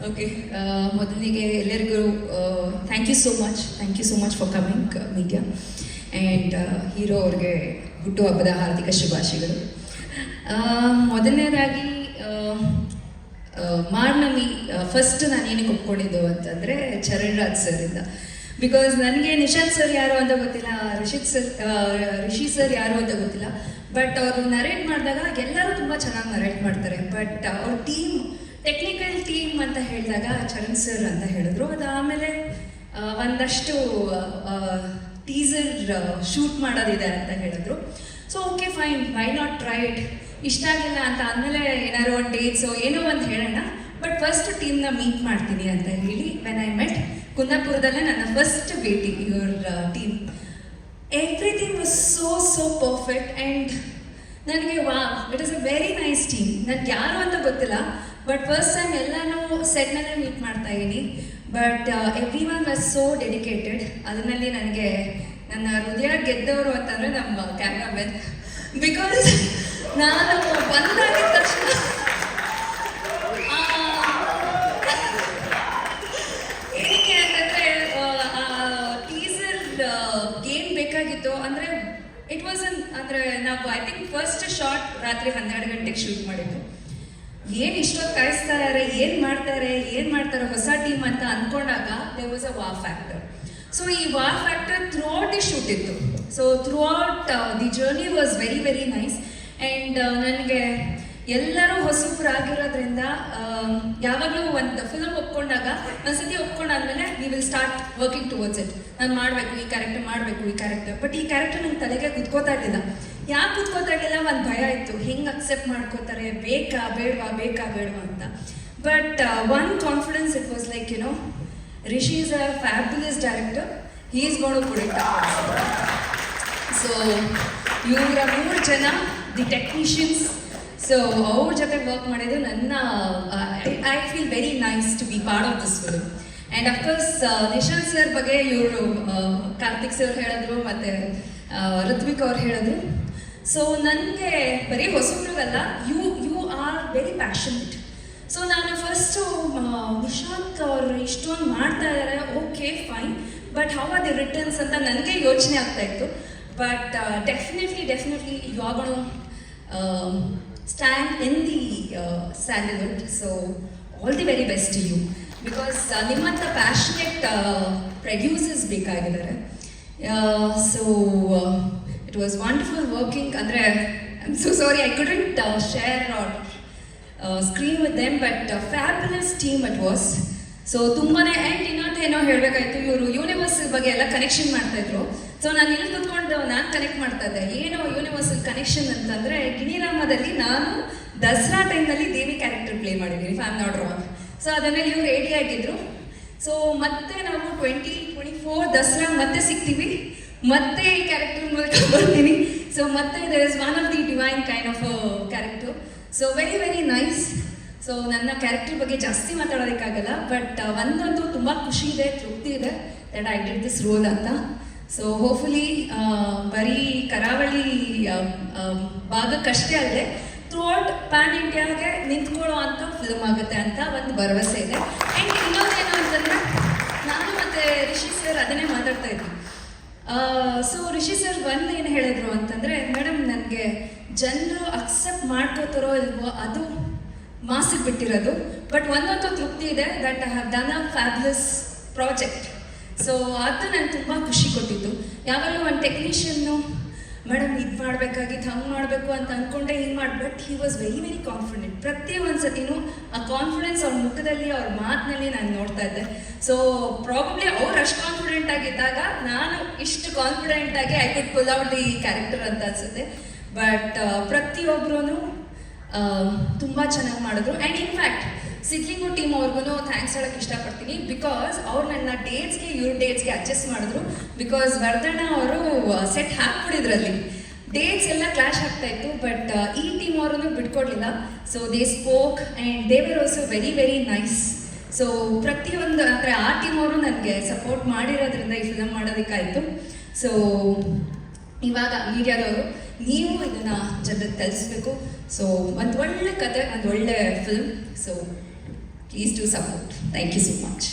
Okay, ಮೊದಲಿಗೆ ಎಲ್ಲರಿಗೂ thank you so much for coming media. And hero ಅವ್ರಿಗೆ ಹುಟ್ಟುಹಬ್ಬದ ಹಾರ್ದಿಕ ಶುಭಾಶಯಗಳು. ಮೊದಲನೇದಾಗಿ ಮಾರ್ನಮಿ ಫಸ್ಟ್ ನಾನು ಏನಕ್ಕೆ ಒಪ್ಕೊಂಡಿದ್ದು ಅಂತಂದರೆ ಚರಣ್ ರಾಜ್ ಸರಿಂದ. ಬಿಕಾಸ್ ನನಗೆ ನಿಶಾಂತ್ ಸರ್ ಯಾರು ಅಂತ ಗೊತ್ತಿಲ್ಲ, ರಿಷಿ ಸರ್ ಯಾರು ಅಂತ ಗೊತ್ತಿಲ್ಲ. ಬಟ್ ಅವರು ನರೇಟ್ ಮಾಡಿದಾಗ ಎಲ್ಲರೂ ತುಂಬ ಚೆನ್ನಾಗಿ ನರೇಟ್ ಮಾಡ್ತಾರೆ. ಬಟ್ ಅವ್ರ ಟೀಮ್, ಟೆಕ್ನಿಕಲ್ ಟೀಮ್ ಅಂತ ಹೇಳಿದಾಗ ಚರಣ್ ಸರ್ ಅಂತ ಹೇಳಿದ್ರು. ಅದಾದಮೇಲೆ ಒಂದಷ್ಟು ಟೀಸರ್ ಶೂಟ್ ಮಾಡೋದಿದೆ ಅಂತ ಹೇಳಿದ್ರು. So okay fine, why not try it. ಇಷ್ಟ ಆಗಿಲ್ಲ ಅಂತ ಆದಮೇಲೆ ಏನಾದ್ರು ಒಂದು ಡೇಟ್ಸು ಏನೋ ಒಂದು ಹೇಳೋಣ, ಬಟ್ ಫಸ್ಟ್ ಟೀಮ್ನ ಮೀಟ್ ಮಾಡ್ತೀನಿ ಅಂತ ಹೇಳಿ ವೆನ್ ಐ ಮೆಟ್ ಕುಂದಾಪುರದಲ್ಲೇ ನನ್ನ ಫಸ್ಟ್ ಭೇಟಿ your team. Everything was so perfect and ನನಗೆ it is a very nice team. ನನಗೆ ಯಾರು ಅಂತ ಗೊತ್ತಿಲ್ಲ, ಬಟ್ ಫಸ್ಟ್ ಟೈಮ್ ಎಲ್ಲನೂ ಸೆಟ್ನಲ್ಲೇ ಮೀಟ್ ಮಾಡ್ತಾ ಇದ್ದೀನಿ. But every one was so dedicated. ಅದರಲ್ಲಿ ನನಗೆ ನನ್ನ ಹೃದಯ ಗೆದ್ದವರು ಅಂತಂದರೆ ನಮ್ಮ ಕ್ಯಾಮ್ರಾಮನ್. ಬಿಕಾಸ್ ನಾನು ಬಂದಾಗಿದ ತಕ್ಷಣ ಏನಕ್ಕೆ ಅಂತಂದರೆ ಟೀಸರ್ ಗೇಮ್ ಬೇಕಾಗಿತ್ತು. ಅಂದರೆ ಇಟ್ ವಾಸ್ ಅಂದರೆ ನಾವು ಐ ಥಿಂಕ್ ಫಸ್ಟ್ ಶಾರ್ಟ್ ರಾತ್ರಿ 12 ಗಂಟೆಗೆ ಶೂಟ್ ಮಾಡಿದ್ದು. ಏನು ಇಷ್ಟೊತ್ತು ಕಾಯಿಸ್ತಾರೆ, ಏನು ಮಾಡ್ತಾರೆ ಹೊಸ ಟೀಮ್ ಅಂತ ಅಂದ್ಕೊಂಡಾಗ there was a wow factor. So ಈ wow factor throughout the shoot ಇತ್ತು. So throughout the journey was very nice. And ನನಗೆ ಎಲ್ಲರೂ ಹೊಸಬ್ರಾಗಿರೋದ್ರಿಂದ ಯಾವಾಗಲೂ ಒಂದು ಫಿಲ್ಮ್ ಒಪ್ಕೊಂಡಾಗ ಒಂದ್ಸತಿ ಒಪ್ಕೊಂಡಾದ್ಮೇಲೆ we will start working towards it. ನಾನು ಮಾಡಬೇಕು ಈ ಕ್ಯಾರೆಕ್ಟರ್. ಬಟ್ ಈ ಕ್ಯಾರೆಕ್ಟರ್ ನಂಗೆ ತಲೆಗೆ ಕುತ್ಕೋತಾ ಇರಲಿಲ್ಲ. ಯಾಕೆ ಕುತ್ಕೋತಾ ಇರಲಿಲ್ಲ? ಒಂದು ಭಯ ಇತ್ತು, ಹೆಂಗೆ ಅಕ್ಸೆಪ್ಟ್ ಮಾಡ್ಕೋತಾರೆ, ಬೇಕಾ ಬೇಡವಾ ಅಂತ. But one confidence, it was like Rishi is a fabulous director. He is going to put it up. So, ಇವರ 3 ಜನ ದಿ ಟೆಕ್ನಿಷಿಯನ್ಸ್. ಸೊ ಅವ್ರ ಜೊತೆ ವರ್ಕ್ ಮಾಡಿದ್ದು ನನ್ನ I feel very nice to be part of this film. And of course Nishant sir ಬಗ್ಗೆ ಇವರು Karthik sir ಹೇಳಿದ್ರು, ಮತ್ತು ಋತ್ವಿಕ್ ಅವ್ರು ಹೇಳಿದ್ರು. ಸೊ ನನಗೆ ಬರೀ ಹೊಸಬ್ರಿಗಲ್ಲ, you are very passionate. So ನಾನು ಫಸ್ಟು ನಿಶಾಂತ್ ಅವರು ಇಷ್ಟೊಂದು ಮಾಡ್ತಾ ಇದ್ದಾರೆ, okay fine, but how are the returns ಅಂತ ನನಗೆ ಯೋಚನೆ ಆಗ್ತಾ ಇತ್ತು. But definitely you are gonna stand in the Sandalwood. So all the very best to you. Because ನಿಮ್ಮಂಥ ಪ್ಯಾಷನೇಟ್ ಪ್ರೊಡ್ಯೂಸರ್ಸ್ ಬೇಕಾಗಿದ್ದಾರೆ. So it was wonderful working. ಅಂದರೆ I am so sorry I couldn't share our screen with them, but fabulous team it was. So ತುಂಬಾ. And ಇನ್ನೊಂದೇನೋ ಹೇಳಬೇಕಾಯ್ತು, ಇವರು universal ಬಗ್ಗೆ ಎಲ್ಲ connection ಮಾಡ್ತಾಯಿದ್ರು. So ನಾನು ಇಲ್ಲಿ ಕೂತ್ಕೊಂಡು ನಾನು ಕನೆಕ್ಟ್ ಮಾಡ್ತಾ ಇದ್ದೆ. ಏನು ಯೂನಿವರ್ಸಲ್ ಕನೆಕ್ಷನ್ ಅಂತಂದರೆ, ಗಿಣಿರಾಮದಲ್ಲಿ ನಾನು ದಸರಾ ಟೈಮ್ನಲ್ಲಿ ದೇವಿ ಕ್ಯಾರೆಕ್ಟರ್ ಪ್ಲೇ ಮಾಡಿದ್ದೀನಿ, if I am not wrong. So ಅದನ್ನೇ ಇವ್ರು ರೆಡಿ ಆಗಿದ್ರು. ಸೊ ಮತ್ತೆ ನಾವು 2024 ದಸರಾ ಮತ್ತೆ ಸಿಗ್ತೀವಿ, ಮತ್ತೆ ಈ ಕ್ಯಾರೆಕ್ಟರ್ ಮೂಲಕ ಬರ್ತೀನಿ. ಸೊ ಮತ್ತೆ there is one of the divine kind of character. So very nice. So ನನ್ನ ಕ್ಯಾರೆಕ್ಟರ್ ಬಗ್ಗೆ ಜಾಸ್ತಿ ಮಾತಾಡೋದಕ್ಕಾಗಲ್ಲ, ಬಟ್ ಒಂದಂತೂ ತುಂಬ ಖುಷಿ ಇದೆ, ತೃಪ್ತಿ ಇದೆ that I did this roll ಅಂತ. ಸೊ ಹೋಪ್ಫುಲಿ ಬರೀ ಕರಾವಳಿ ಭಾಗಕ್ಕಷ್ಟೇ ಅಲ್ಲದೆ ಥ್ರೂ ಔಟ್ ಪ್ಯಾನ್ ಇಂಡಿಯಾಗೆ ನಿಂತ್ಕೊಳ್ಳೋ ಅಂಥ ಫಿಲ್ಮ್ ಆಗುತ್ತೆ ಅಂತ ಒಂದು ಭರವಸೆ ಇದೆ. ಆ್ಯಂಡ್ ಇನ್ನೊಂದೇನು ಅಂತಂದರೆ, ನಾನು ಮತ್ತು ರಿಷಿ ಸರ್ ಅದನ್ನೇ ಮಾತಾಡ್ತಾ ಇದ್ವಿ. ಸೊ ರಿಷಿ ಸರ್ ಒಂದು ಏನು ಹೇಳಿದ್ರು ಅಂತಂದರೆ, ಮೇಡಮ್ ನನಗೆ ಜನರು ಅಕ್ಸೆಪ್ಟ್ ಮಾಡ್ಕೋತಾರೋ ಇಲ್ವೋ ಅದು ಮಾಸಿಗೆ ಬಿಟ್ಟಿರೋದು, ಬಟ್ ಒಂದಂತೂ ತೃಪ್ತಿ ಇದೆ that I have done a fabulous project. So ಅದು ನನಗೆ ತುಂಬ ಖುಷಿ ಕೊಟ್ಟಿದ್ದು. ಯಾವಾಗಲೂ ಒಂದು ಟೆಕ್ನಿಷಿಯನ್ನು ಮೇಡಮ್ ಇದು ಮಾಡಬೇಕಾಗಿತ್ತು, ಹಂಗೆ ಮಾಡಬೇಕು ಅಂತ ಅಂದ್ಕೊಂಡೆ, ಹಿಂಗೆ ಮಾಡಿ. But he was very confident. ಪ್ರತಿ ಒಂದು ಸತಿನೂ ಆ ಕಾನ್ಫಿಡೆನ್ಸ್ ಅವ್ರ ಮುಖದಲ್ಲಿ, ಅವ್ರ ಮಾತಿನಲ್ಲಿ ನಾನು ನೋಡ್ತಾ ಇದ್ದೆ. ಸೊ ಪ್ರಾಬಬ್ಲಿ ಅವ್ರು ಅಷ್ಟು ಕಾನ್ಫಿಡೆಂಟ್ ಆಗಿದ್ದಾಗ ನಾನು ಇಷ್ಟು ಕಾನ್ಫಿಡೆಂಟಾಗಿ I could pull out the character ಅಂತ ಅನಿಸುತ್ತೆ. ಬಟ್ ಪ್ರತಿಯೊಬ್ಬರೂ ತುಂಬ ಚೆನ್ನಾಗಿ ಮಾಡಿದ್ರು. ಆ್ಯಂಡ್ ಇನ್ಫ್ಯಾಕ್ಟ್ ಸಿದ್ಲಿಂಗು ಟೀಮ್ ಅವ್ರಿಗೂ ಥ್ಯಾಂಕ್ಸ್ ಹೇಳೋಕ್ಕೆ ಇಷ್ಟಪಡ್ತೀನಿ. ಬಿಕಾಸ್ ಅವ್ರು ನನ್ನ ಇವ್ರ ಡೇಟ್ಸ್ಗೆ ಅಡ್ಜಸ್ಟ್ ಮಾಡಿದ್ರು. ಬಿಕಾಸ್ ವರ್ಧಣ್ಣ ಅವರು ಸೆಟ್ ಹಾಕ್ಬಿಡಿದ್ರಲ್ಲಿ ಡೇಟ್ಸ್ ಎಲ್ಲ ಕ್ಲಾಶ್ ಆಗ್ತಾ ಇತ್ತು. ಬಟ್ ಈ ಟೀಮ್ ಅವ್ರೂ ಬಿಟ್ಕೊಡ್ಲಿಲ್ಲ. So they spoke and they were also very nice. So ಪ್ರತಿಯೊಂದು ಅಂದರೆ ಆ ಟೀಮ್ ಅವರು ನನಗೆ ಸಪೋರ್ಟ್ ಮಾಡಿರೋದ್ರಿಂದ ಈ ಫಿಲಮ್ ಮಾಡೋದಕ್ಕಾಯಿತು. ಸೊ ಇವಾಗ ಮೀಡಿಯಾದವರು ನೀವು ಇದನ್ನು ಜನರಿಗೆ ತಲುಪಿಸ್ಬೇಕು. ಸೊ ಒಂದು ಒಳ್ಳೆ ಕತೆ, ಒಂದು ಒಳ್ಳೆ film. So please do support. Thank you so much.